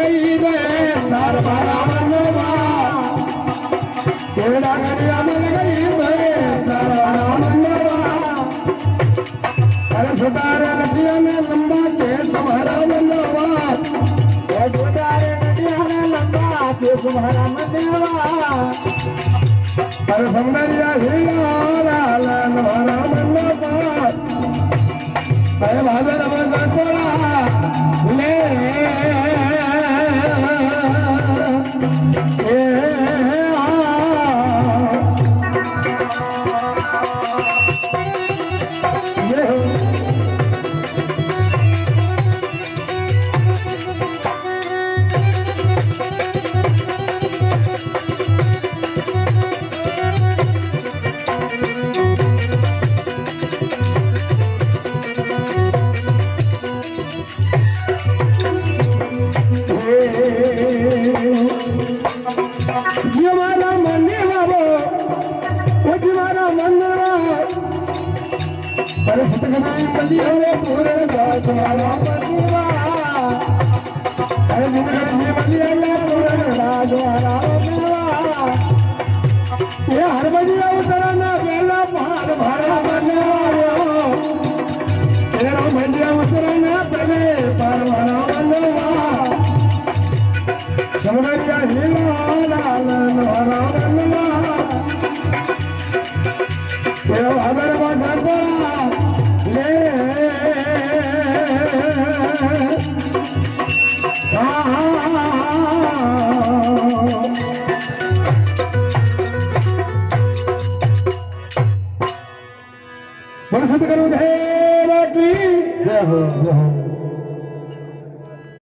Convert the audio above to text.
લગાઈ દે સાર મારા મનવા કેડા ગડિયામાં લગાઈ દે સાર મારા મનવા અરે સુતારે નદીઓને લંબા કે તમારા મનવા એ સુતારે નદીઓને લંબા કે તમારા મનવા અરે સમદરિયા હિલા લાલ મારા મનવા અરે ભાદર અમર કોળા લે કરું હે બાકી જય હો